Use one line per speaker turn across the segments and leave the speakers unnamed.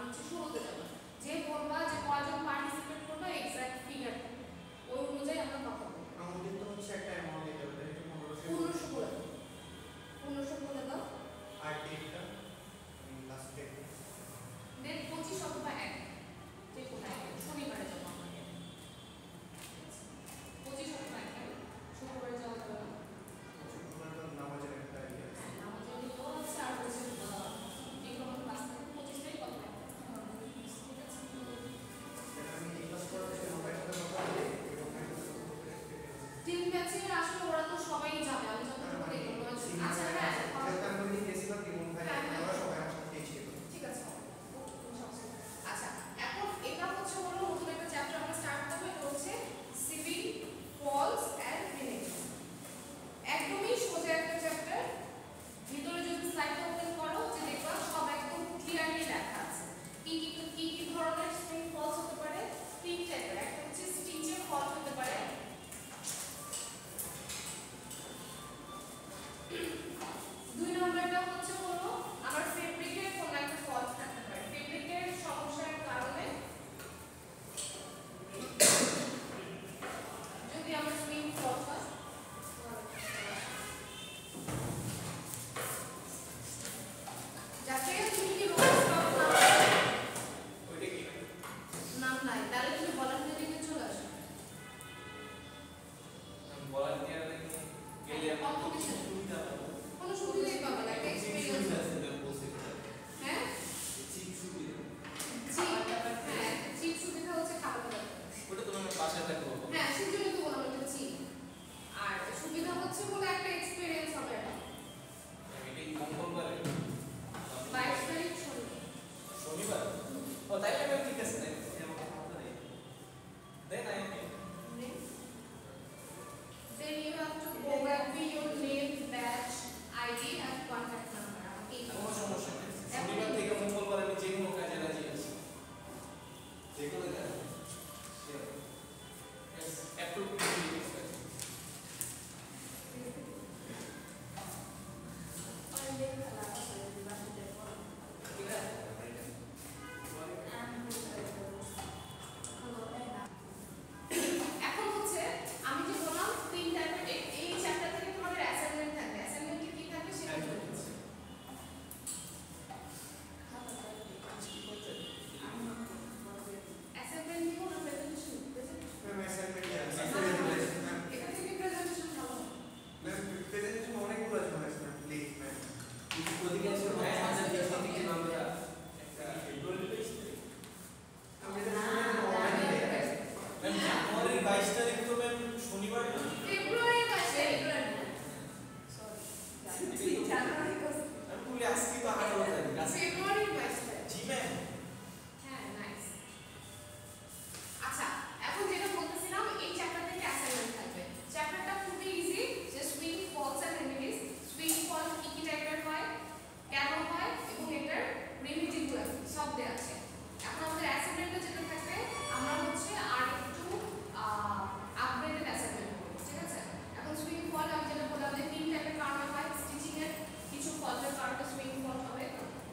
হচ্ছে শুরুতে যাবো, যে বলবা যে কয়জন পার্টিসিপেট করবে এক্সাক্ট ফিগার ওই অনুযায়ী আমরা কথা বলবো।
আমাদের তো হচ্ছে একটা অ্যামাউন্ট দিতে হবে, এটা
1500 বলে দাও, 1500 বলে দাও।
আর ডেটটা লাস্ট ডেট
25 অথবা 1 যে কোনো একটা শনিবারে যাবো আমরা, 25 অথবা 1 শুক্রবারে যাওয়া যাবে না,
শুক্রবার তো নামাজের একটা ইয়ে আছে।
নামাজের দিনও আছে আর হচ্ছে এগুলো ক্লাস থাকে 25 তারিখ অথবা 1 ঠিক আছে।
আমি এই ক্লাস করাতে মোবাইল সাথে কথা বলি এবং
তিন ব্যাচে আসলে ওরা তো সবাই যাবে, আমি যতটুকু দেখলাম। আচ্ছা হ্যাঁ
যেটা আমি বেশিরভাগ ইমন ভাই আমরা সবাই একসাথে ছিল।
ঠিক আছে। আচ্ছা এখন এটা হচ্ছে হলো নতুন একটা চ্যাপ্টার আমরা স্টার্ট করব, এটা হচ্ছে সিভিল ফলস এন্ড গ্রেনেড। একদমই সোজা একটা চ্যাপ্টার, ভিতরে যদি স্লাইডটা ওপেন করো যে দেখবা সব একদম ক্লিয়ারলি লেখা আছে কি কি ধরনের স্প্রিং ফলস হতে পারে। তিন টাইপের, একটা হচ্ছে স্টিচের ফলস হতে পারে, দুই নম্বরটা হচ্ছে হলো আমার ফেব্রিকের কোন একটা ফলস থাকতে পারে। ফেব্রিকের সমস্যার কারণে যদি আমার সুইং ফলস হয়, যাতে তুমি কি রোজ স্টক না
ওইটা কি
নাম নাই, তাহলে তুমি ভলান্টিয়ার দিকে চলে আসো।
ভলান্টিয়ার দেখে গেলে
অল্প কিছু
সুবিধা পাবো,
কোনো সুবিধাই পাবে না, একটা এক্সপেরিয়েন্স। হ্যাঁ
চিপ সুবিধা,
হ্যাঁ চিপ সুবিধা হচ্ছে খাবার দাবার।
ওটা তো আমি বাসায় থাকবো।
হ্যাঁ সেজন্যই তো বললাম এটা চিপ, আর সুবিধা হচ্ছে বলে একটা এক্সপেরিয়েন্স হবে।
এটাই মঙ্গলবারে
22 তারিখ
শনিবার। ও তাইলে আমি ঠিক আছে না, এমন কথা নেই। Then I am
Then you have to go back with your name, batch, ID and contact number.
কোনো সমস্যা নেই। শনিবার থেকে মঙ্গলবার আমি যে কোনো কাজে রাজি আছি, যে কোনো কাজ। একটু
এখন হচ্ছে আমি যে বললাম তিন টাইপের, এই চ্যাপ্টার থেকে তোমাদের অ্যাসাইনমেন্ট থাকবে। অ্যাসাইনমেন্টে কি থাকবে সেটা বলে দিচ্ছি। অ্যাসাইনমেন্ট নিব না প্রেজেন্টেশন?
ম্যাম অ্যাসাইনমেন্ট আছে
এটা থেকে প্রেজেন্টেশন ভালো।
ম্যাম প্রেজেন্টেশন অনেকগুলো আছে ম্যাম প্লিজ ম্যাম
ওদিকে আছে ভাই আমাদের দিকে আমরা একটা এডুকেশন
আমি এটা অনলাইনে দেখেছি
ম্যাম জানুয়ারির 22 তারিখ তো ম্যাম শনিবার না?
ফেব্রুয়ারি মাসে জানুয়ারি
আমি বলি আজকে তো 18 তারিখ আজকে
ফেব্রুয়ারি মাসে।
জি ম্যাম।
হ্যাঁ নাইস। আচ্ছা এখন যেটা বলতেছিলাম এই চ্যাপ্টার থেকে অ্যাসাইনমেন্ট থাকবে। চ্যাপ্টারটা খুবই ইজি, যে sewing faults and remedies. Sewing faults কি কি টাইপের হয়, কেন হয় এবং এটার রেমেডিগুলো সব দেয়া আছে। এখন আমাদের অ্যাসাইনমেন্টে যেটা থাকবে আমরা হচ্ছে আর একটু আপগ্রেডেড অ্যাসাইনমেন্ট করব, ঠিক আছে। এখন সুইং ফল আমি যেটা বললাম যে তিন টাইপের কারণে হয়, স্টিচিং এর কিছু ফলের কারণে সুইং ফল হবে।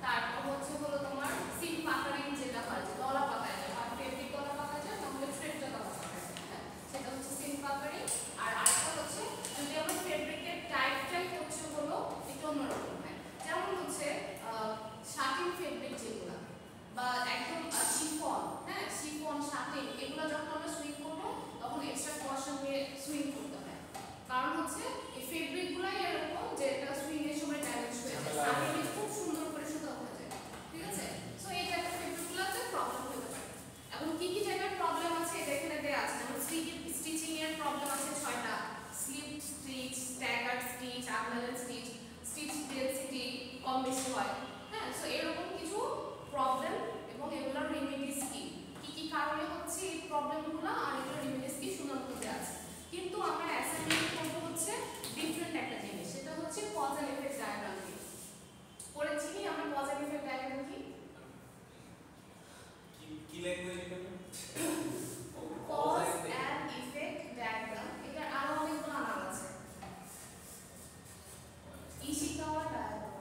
তারপর হচ্ছে হলো তোমার সিম পাকারিং যেটা হয়, যে দলা পাকায় যায়, আর ফেব্রিক দলা পাকায় যায়, তাহলে থ্রেডটা দলা পাকায় যায়, হ্যাঁ সেটা হচ্ছে সিম পাকারিং। আর আরেকটা হচ্ছে যদি আমরা ফেব্রিকের টাইপটাই হচ্ছে হলো একটু অন্যরকম হয়, যেমন হচ্ছে শাটিং ফেব্রিক যেগুলো বা একদম শিফন, হ্যাঁ শিফন শাটিং এগুলো যখন আমরা সুইং করবো তখন এক্সট্রা কশন নিয়ে সুইং করতে হয়। কারণ হচ্ছে এই ফেব্রিকগুলাই এরকম যে এটা সুইং এর সময় ড্যামেজ হয়ে যায়, শাটিং খুব সুন্দর করে সুতা হয়ে যায়, ঠিক আছে। সো এই টাইপের ফেব্রিকগুলোতে প্রবলেম হতে পারে। এখন কি কি টাইপের প্রবলেম আছে এটা এখানে দেয়া আছে, যেমন স্টিচিং এর প্রবলেম আছে 6টা, slip stitch, staggered stitch, unbalance stitch, stitch density কম বেশি হয়, হ্যাঁ। সো এরকম কিছু প্রবলেম এবং এগুলোর রেমেডিস কি কি কারণে হচ্ছে এই প্রবলেমগুলো আর এগুলোর রেমেডিস কি সুন্দর করে আছে। কিন্তু আমরা অ্যাসাইনমেন্ট করব হচ্ছে ডিফারেন্ট একটা জিনিস, সেটা হচ্ছে কজ এন্ড এফেক্ট ডায়াগ্রাম দিয়ে পড়েছি। আমরা কজ এন্ড এফেক্ট ডায়াগ্রাম কি
কি ল্যাঙ্গুয়েজ এটা?
কজ এন্ড ইফেক্ট ডায়াগ্রাম, এটার আরো অনেকগুলো নাম আছে। ইশিকাওয়া ডায়াগ্রাম,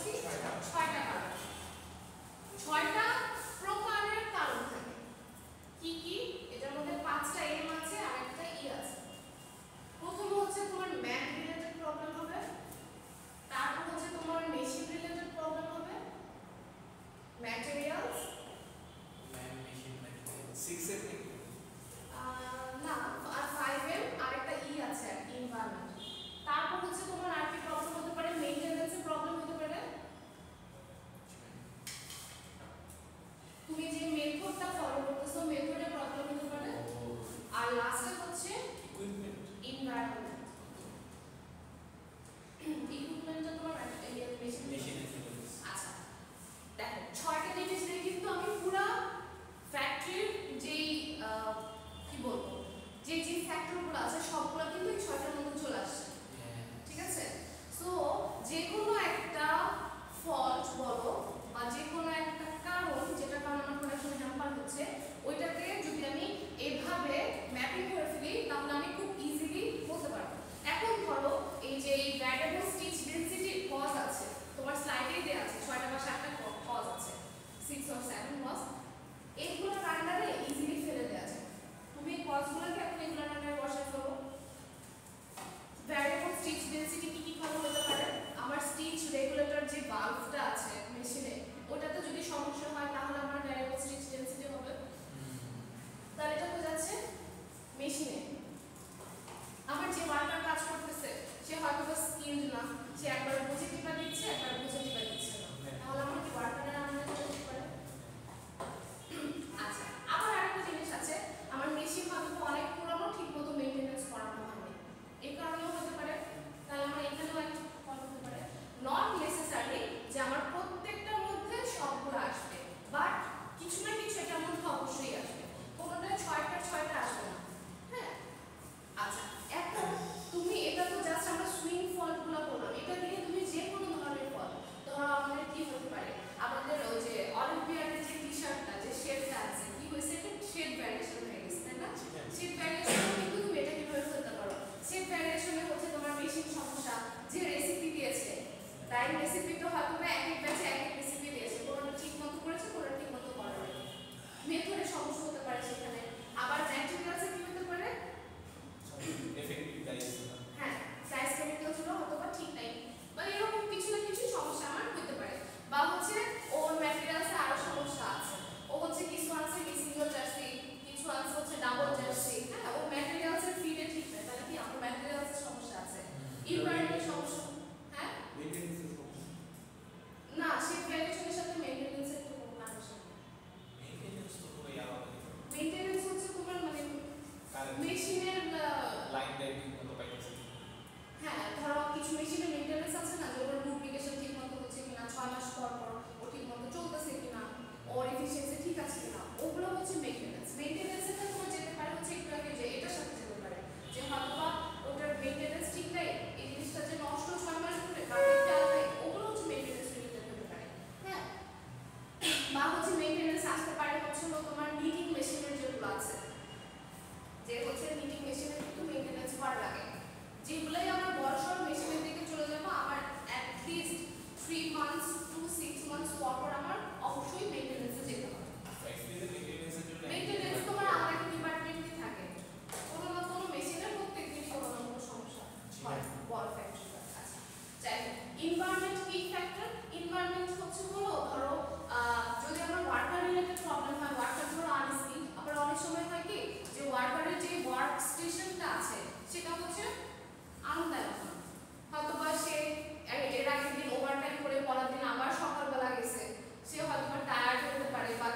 কি 6টা কারণ, 6টা প্রকারের কারণ থাকে। কি কি? এটার মধ্যে 5টা এম আছে আর একটা ই আছে। প্রথম হচ্ছে তোমার ম্যাথ রিলেটেড প্রবলেম হবে, তারপর হচ্ছে তোমার মেশিন রিলেটেড প্রবলেম হবে, ম্যাটেরিয়ালস
ম্যাম মেশিন ম্যাটেরিয়াল 6 এর থেকে
না আর 5M আর একটা ই আছে এনভায়রনমেন্ট। তারপর হচ্ছে তোমার আর কি প্রবলেম হতে পারে, মেইনটেনেন্সের প্রবলেম হতে পারে। তুমি যে মেথডটা ফলো করতেছো মেথডের প্রবলেম হতে পারে। আর লাস্টে হচ্ছে
ইকুইপমেন্ট
এনভায়রনমেন্ট। ইকুইপমেন্টটা তোমার মেশিন।
মেশিন
আচ্ছা দেখো 6টা জিনিস দিয়ে কিন্তু আমি পুরো ফ্যাক্টরির যেই কি বলবো যে যে ফ্যাক্টরগুলো আছে সবগুলো কিন্তু এই 6টার মধ্যে চলে আসছে। ঠিক আছে? সো যে কোনো একটা ফল্ট বলো বা যে কোনো একটা কারণ যেটা কারণে আমার প্রোডাকশনে হ্যাম্পার হচ্ছে ওইটাকে যদি আমি এভাবে ম্যাপিং করে ফেলি তাহলে আমি খুব ইজিলি বলতে পারবো। এখন ধরো এই যে ভ্যারিয়েবল স্টিচ ডেনসিটি কজ আছে তোমার স্লাইডেই দেয়া আছে 6টা বা 7টা কজ আছে 6 or 7 কজ, এইগুলোর আন্ডারে ইজিলি ফেলে দেওয়া যায়। তুমি এই কজগুলোকে এখন এগুলোর আন্ডারে বসায় ফেলো। ভ্যারিয়েবল স্টিচ ডেনসিটি কি কি ভাবে হতে পারে? আমার স্টিচ রেগুলেটর যে ভালভটা আছে মেশিনে ওটাতে যদি সমস্যা হয় তাহলে আমার ভ্যারিয়েবল স্টিচ ডেনসিটি হবে। তাহলে এটা বোঝাচ্ছে মেশিনে আমার যে ওয়ার্কার কাজ করতেছে সে হয়তো বা স্কিলড না, সে একবার বুঝে টিপা দিচ্ছে একবার বুঝে টিপা দিচ্ছে না, তাহলে আমার কি ওয়ার্কারের আন্ডারে হতে পারে। আচ্ছা আবার আরেকটা জিনিস আছে, আমার মেশিন হয়তো অনেক পুরনো ঠিকমতো মেইনটেনেন্স করানো হয়নি, এই কারণেও হতে পারে। তাহলে আমার এখানেও একটা ফল হতে পারে। নট নেসেসারি যে আমার প্রত্যেকটার মধ্যে সবগুলো আসবে, বাট কিছু না কিছু এটার মধ্যে অবশ্যই আসবে, কোনোটা 6টা আসবে না। হ্যাঁ আচ্ছা এখন তুমি এটা তো জাস্ট আমরা সুইং ফলগুলো বললাম, এটা দিয়ে তুমি যে কোনো ধরনের ফল ধরো আমাদের কি হতে পারে, আমাদের ওই যে অলিম্পিয়াডের যে টি শার্টটা যে শেডটা আছে কি হয়েছে এটা শেড ভ্যারিয়েশন হয়ে গেছে তাই না? শেড ভ্যারিয়েশন কিন্তু তুমি এটা কিভাবে করতে পারো, শেড ভ্যারিয়েশনে হচ্ছে তোমার মেশিন সমস্যা, যে রেসিপি দিয়েছে তাই রেসিপিটা হয়তো এক এক ব্যাচে এক এক রেসিপি দিয়েছে, কোনোটা ঠিক মতো করেছে কোনোটা ঠিক মতো করে নাই, মেথডের সমস্যা হতে পারে সেখানে। আবার ম্যাটেরিয়ালসে কি হতে পারে,
এফেক্টিভ গাইস
হ্যাঁ সাইজ কেমিক্যালস গুলো হয়তো বা ঠিক নাই, মানে এরকম কিছু না কিছু সমস্যা আমার হতে পারে। বা হচ্ছে ওর ম্যাটেরিয়ালসে আরো সমস্যা আছে, ও হচ্ছে কিছু আছে কি সিঙ্গেল জার্সি, কিছু আছে হচ্ছে ডাবল জার্সি, হ্যাঁ ও ম্যাটেরিয়ালসের ফিটে ঠিক নাই, তাহলে কি আমার ম্যাটেরিয়ালসের সমস্যা আছে, ইনভায়রনমেন্ট সমস্যা। হ্যাঁ
মেইনটেনেন্সের সমস্যা
না সে ভ্যারিয়েশনের সাথে মেইনটেনেন্সের তো কোনো কানেকশন নেই।
মেইনটেনেন্স তো পুরো আলাদা
মেইনটেনেন্স হচ্ছে তোমার মানে মেশিনের
লাইন ডাইভিং মতো পাইতেছে।
হ্যাঁ ধরো কিছু মেশিনের মেইনটেনেন্স আছে না যে ওর ডুপ্লিকেশন ঠিক মতো হচ্ছে কিনা, 6 মাস পর পর ও ঠিক মতো চলতেছে কিনা, ওর এফিশিয়েন্সি ঠিক আছে কিনা, ওগুলো হচ্ছে মেইনটেনেন্স। মেইনটেনেন্সের সাথে তোমার যেতে পারে হচ্ছে একটু আগে যে এটার সাথে যেতে পারে যে হয়তো বা ওটার মেইনটেনেন্স ঠিক নাই, এই জিনিসটা যে নষ্ট 6 মাস ধরে বা খেয়াল নাই, ওগুলো হচ্ছে মেইনটেনেন্স রিলেটেড হতে পারে। হ্যাঁ বা হচ্ছে মেইনটেনেন্স আসতে পারে হচ্ছে তোমার নিটিং মেশিনের যেগুলো আছে, যে হচ্ছে নিটিং মেশিনের কিন্তু মেইনটেনেন্স করা লাগে, যেগুলোই আমরা বড়সড় মেশিনের দিকে চলে যাবো আমার at least 3 months to 6 months পর পর আমার অবশ্যই মেইনটেনেন্সে যেতে হবে।
ফ্যাক্টরিতে মেইনটেনেন্সের জন্য
মেইনটেনেন্স তোমার আলাদা একটা ডিপার্টমেন্টই থাকে, কোনো না কোনো মেশিনের প্রত্যেক দিনই কোনো না কোনো সমস্যা হয় বড় ফ্যাক্টরিতে। আচ্ছা যাই হোক এনভায়রনমেন্ট কি ফ্যাক্টর, এনভায়রনমেন্ট হচ্ছে হলো ধরো যদি আমার ওয়ার্কার রিলেটেড প্রবলেম হয়, ওয়ার্কার ধরো আনস্কিল, আবার অনেক সময় হয় কি যে ওয়ার্কারের যে ওয়ার্ক স্টেশনটা আছে সেটা হচ্ছে আনন্দায়ক না, হয়তো বা সে এর আগের দিন ওভারটাইম করে পরের দিন আবার সকালবেলা গেছে, সে হয়তো বা টায়ার্ড হতে পারে বা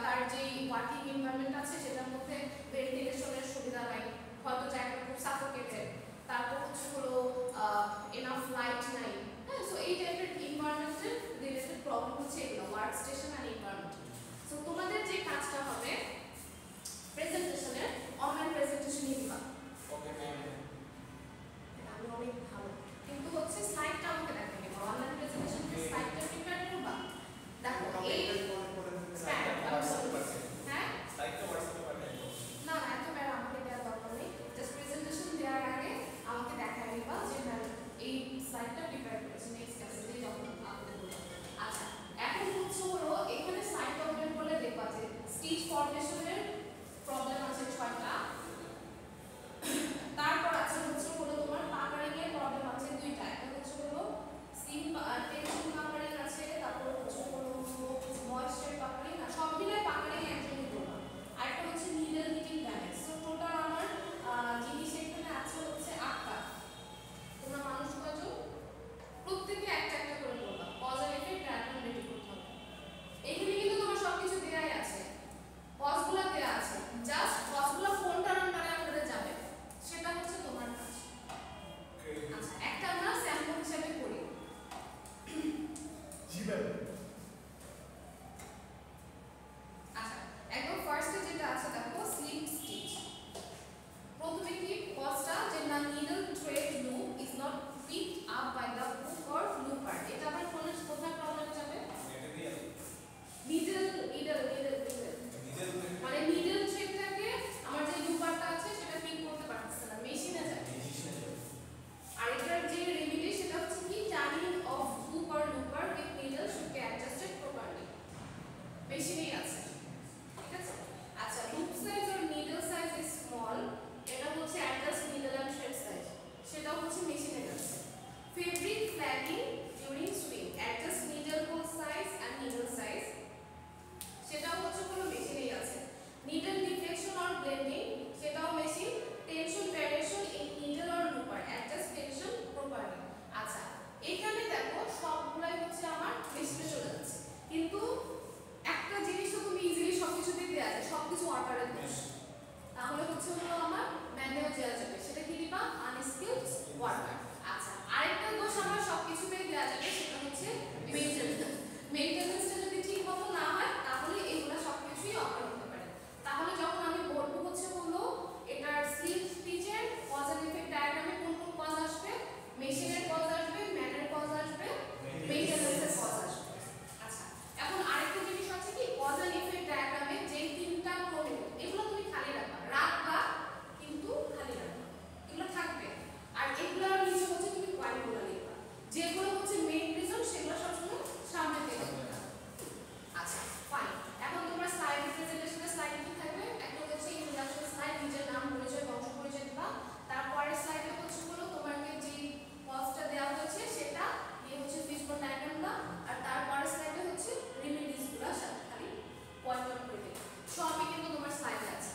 আচ্ছা একদম ফার্স্টে যেটা আছে দেখো স্লিপ স্টিচ প্রথমে কি ফার্স্টটা যে না needle thread loop is not picked up by the hook or looper এটা আবার কোথায় প্রবলেম যাবে নিডল মানে নিডল থ্রেডটাকে আমার যে লুপারটা আছে সেটা পিক করতে পারতেছে না মেশিনে যায় আর এটার যে রেমেডি সেটা হচ্ছে কি turning off hook or looper with needle should be adjusted properly মেশিনেই আছে ঠিক আছে আচ্ছা loop size or needle size is small এটা হচ্ছে adjust needle and thread size সেটাও হচ্ছে মেশিনে আছে fabric flagging during sewing adjust needle hole size and needle size সেটাও হচ্ছে কোনো মেশিনেই আছে নিডল ডিফ্লেকশন অর ব্লেন্ডিং সেটাও machine tension variation in needle or looper adjust tension properly আচ্ছা এখানে দেখো সবগুলাই হচ্ছে আমার মেশিনে চলে যাচ্ছে কিন্তু একটা জিনিস তো তুমি ইজিলি সবকিছুতেই দেয়া যায় সবকিছু অর্ডারে দোষ তাহলে হচ্ছে হলো আমার ম্যানুয়াল দেওয়া যাবে সেটা কি দিবা আনস্কিলড ওয়ার্কার আচ্ছা আরেকটা দোষ আমার সবকিছুতেই দেওয়া যাবে সেটা হচ্ছে মেইনটেনেন্সটা যদি ঠিক মতো না হয় তাহলে এগুলো সবকিছুই অর্ডার হতে পারে তাহলে যখন আমি বলবো হচ্ছে হলো এটার স্লিপ স্টিচের কজ এন্ড ইফেক্ট ডায়াগ্রামে কোন কোন কজ আসবে মেশিনের কজ আসবে ম্যানের কজ আসবে মেইনটেনেন্সের কজ আসবে আচ্ছা এখন আরেকটা জিনিস আছে কি কজ এন্ড ইফেক্ট ডায়াগ্রামে যেই তিনটা প্রবলেম এগুলো তুমি খালি রাখবা কিন্তু খালি রাখবা এগুলো থাকবে আর এগুলোর নিচে হচ্ছে তুমি পয়েন্টগুলো লিখবা যেগুলো হচ্ছে মেইন রিজন সেগুলো সবসময় সামনে থেকে লিখবা আচ্ছা ফাইন এখন তোমরা স্লাইড প্রেজেন্টেশনের স্লাইডে কি থাকবে একটা হচ্ছে ইন্ট্রোডাকশন স্লাইড নিজের নাম পরিচয় বংশ পরিচয় দিবা তারপরের স্লাইডে হচ্ছে হলো তোমাকে যে কজটা দেওয়া হয়েছে সেটা দিয়ে হচ্ছে ফিশবোন ডায়াগ্রামটা আর তারপরের স্লাইডে হচ্ছে রেমেডিসগুলো সাথে খালি পয়েন্ট আউট করে দিবে সবই কিন্তু তোমার স্লাইডে আছে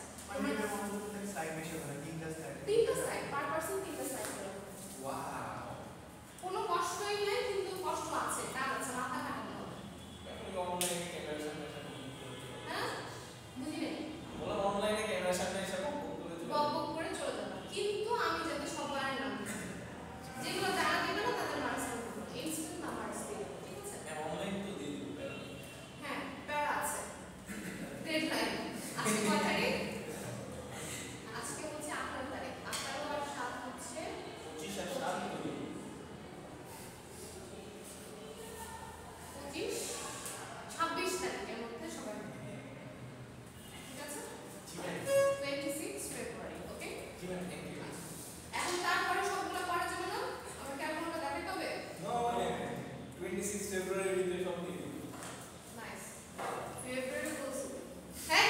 তিনটা স্লাইড পার পারসন তিনটা স্লাইড করে
ওয়াও
কোনো কষ্টই নাই কিন্তু কষ্ট আছে কাজ আছে মাথা খাটানো হবে
এখন অনলাইনে ক্যামেরার সামনে এসে
হ্যাঁ বুঝি নাই
বলা অনলাইনে ক্যামেরার সামনে এসে
বক করে চলে যাবে কিন্তু আমি যাতে সবার নাম দিই যেগুলো জানা দেবে না তাদের মার্কস দেবো ইনস্ট্যান্ট না মার্কস দেবো ঠিক আছে
অনলাইন তো দিয়ে দিব
হ্যাঁ প্যারা আছে ডেডলাইন আজকে কয় তারিখ আজকে হচ্ছে 18 তারিখ 18 আর 7 হচ্ছে
25 আর 7 তো দিব
25 26 তারিখের মধ্যে সবাই ঠিক আছে 26 ফেব্রুয়ারি ওকে
জি ম্যাম থ্যাংক ইউ
এখন তারপরে সবগুলো করা যাবে না আমার ক্যালকুলেটর দেখাতে হবে
নো 26 ফেব্রুয়ারি ভিতরে সব দিয়ে দিব
নাইস ফেব্রুয়ারি বলছি হ্যাঁ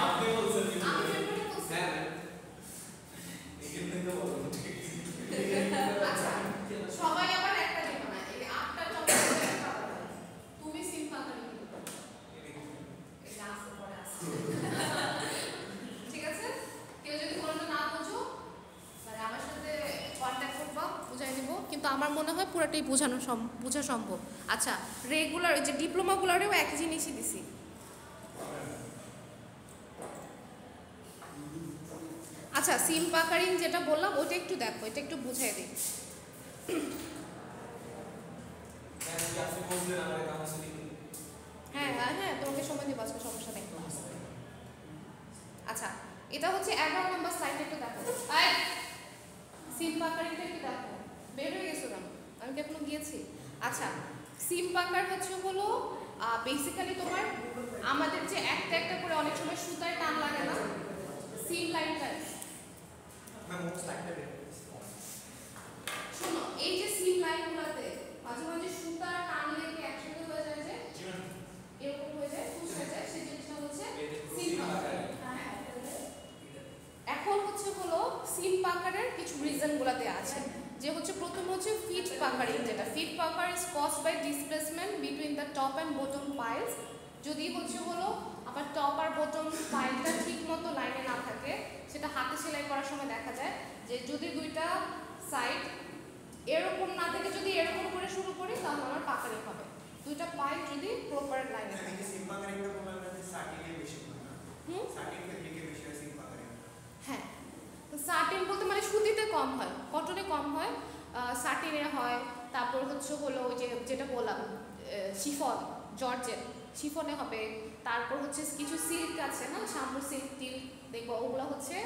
আপনি বলছেন
আমি ফেব্রুয়ারি বলছি
হ্যাঁ এখান থেকে বলুন
আচ্ছা সবাই আবার একটা দিবা না এই 8টা টপিক একটা আলাদা তুমি সিম্পল করে দিবা এটা আসতে পরে আসছে ঠিক আছে কেউ যদি কোনটা না বোঝো মানে আমার সাথে কন্টাক্ট করবা বুঝাই দিব কিন্তু আমার মনে হয় পুরোটাই বোঝা সম্ভব আচ্ছা রেগুলার যে ডিপ্লোমাগুলোরেও একই জিনিসই দিছি আচ্ছা সিম পাকারিং যেটা বললাম ওটা একটু দেখো এটা একটু বুঝাই দিই
আপনি বলছেন আমার কাউন্সিলিং
হ্যাঁ হ্যাঁ তোমাকে সময় দিব আজকে সমস্যা নেই আচ্ছা এটা হচ্ছে 11 নম্বর স্লাইড একটু দেখো সিম পাকারিংটা একটু দেখো বের হয়ে গেছো না আমি কি এখনো গিয়েছি আচ্ছা সিম পাকার হচ্ছে হলো বেসিক্যালি তোমার আমাদের যে একটা একটা করে অনেক সময় সুতায় টান লাগে না সিম লাইনটা শোনো এই যে সিম লাইনগুলোতে মাঝে মাঝে সুতা টান লেগে একসাথে হয়ে যায় যে এরকম হয়ে যায় ফুস হয়ে যায় সেই জিনিসটা হচ্ছে সিম পাকার এখন হচ্ছে হলো সিম পাকারের কিছু রিজনগুলো দেওয়া আছে যে হচ্ছে প্রথম হচ্ছে ফিট পাকারিং যেটা feed pucker is caused by displacement between the top and bottom piles যদি হচ্ছে হলো আবার টপ আর বটম পাইলটা ঠিক মতো লাইনে না থাকে সেটা হাতে সেলাই করার সময় দেখা যায় যে যদি দুইটা সাইড এরকম না থেকে যদি এরকম করে শুরু করি তাহলে আমার পাকারিং হবে দুইটা পাইল যদি প্রপার লাইনে থাকে হ্যাঁ সাটিন বলতে মানে সুতিতে কম হয় কটনে কম হয় সাটিনে হয় তারপর হচ্ছে হলো ওই যে যেটা বললাম শিফন, জর্জেট শিফনে হবে। তারপর হচ্ছে কিছু সিল্ক আছে না, শাম্পু সিল্ক টিল, দেখবো ওগুলো হচ্ছে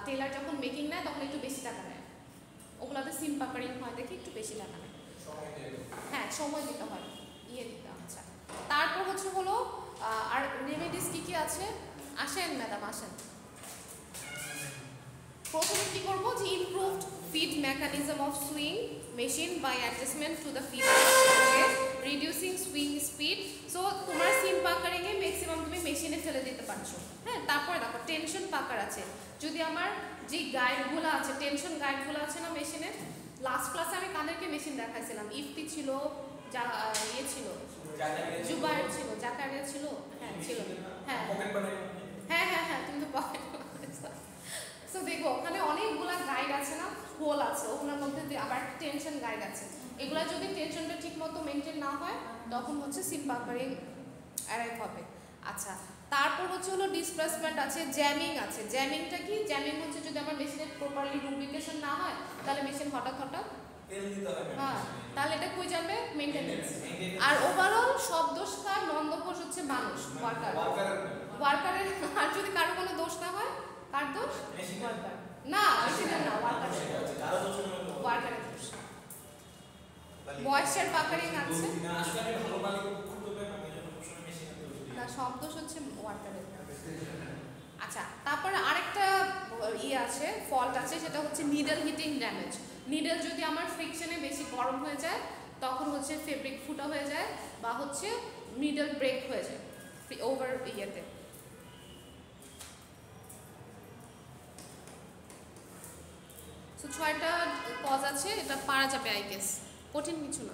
টেলার যখন মেকিং নেয় তখন একটু বেশি টাকা নেয়, ওগুলোতে সিম পাকারিং হয় দেখি একটু বেশি টাকা নেয়। হ্যাঁ সময় দিতে হয়, দিতে। আচ্ছা তারপর হচ্ছে হলো আর রেমেডিস কি কি আছে, আসেন ম্যাডাম আসেন। প্রথমে কি করবো যে improved feed mechanism of sewing machine by adjustment to the feed reducing sewing speed. So তোমার সিম পাকারিং এ ম্যাক্সিমাম তুমি মেশিনে ফেলে দিতে পারছো। হ্যাঁ তারপরে দেখো টেনশন পাকার আছে, যদি আমার যে গাইডগুলো আছে টেনশন গাইডগুলো আছে না মেশিনে, লাস্ট ক্লাসে আমি কাদেরকে মেশিন দেখাইছিলাম, ইফতি ছিল, যা ইয়ে ছিল, জুবায়ের ছিল, জাকারিয়া ছিল, হ্যাঁ ছিল, হ্যাঁ হ্যাঁ হ্যাঁ হ্যাঁ তুমি তো পকেট। সো দেখো ওখানে অনেকগুলা গাইড আছে না, হোল আছে, ওগুলোর মধ্যে আবার টেনশন গাইড আছে। এগুলা যদি টেনশনটা ঠিক মতো মেনটেন না হয় তখন হচ্ছে সিম পাকারিং অ্যারাইভ হবে। আচ্ছা তারপর হচ্ছে হলো ডিসপ্লেসমেন্ট আছে, জ্যামিং আছে। জ্যামিংটা কি, জ্যামিং হচ্ছে যদি আমার মেশিনের প্রপারলি লুব্রিকেশন না হয় তাহলে মেশিন হঠাৎ
তেল দিতে হবে,
হ্যাঁ তাহলে এটা কই যাবে, মেইনটেনেন্স। আর ওভারঅল সব দোষ কার, নন্দঘোষ হচ্ছে মানুষ, ওয়ার্কারের। আর যদি কারো কোনো দোষ না হয়, কার দোষ, ওয়ার্কার না, মেশিনের না, ওয়ার্কারের দোষ। ময়েশ্চার পাকারিং আছে না, সব দোষ হচ্ছে ওয়ার্কারের। আচ্ছা তারপরে আরেকটা আছে, ফল্ট আছে, সেটা হচ্ছে নিডল হিটিং ড্যামেজ। নিডল যদি আমার ফ্রিকশনে বেশি গরম হয়ে যায় তখন হচ্ছে ফেব্রিক ফুটা হয়ে যায় বা হচ্ছে নিডল ব্রেক হয়ে যায় ওভার ইয়েতে। সো 6টা কজ আছে, এটা পারা যাবে আই গেস, কঠিন কিছু না।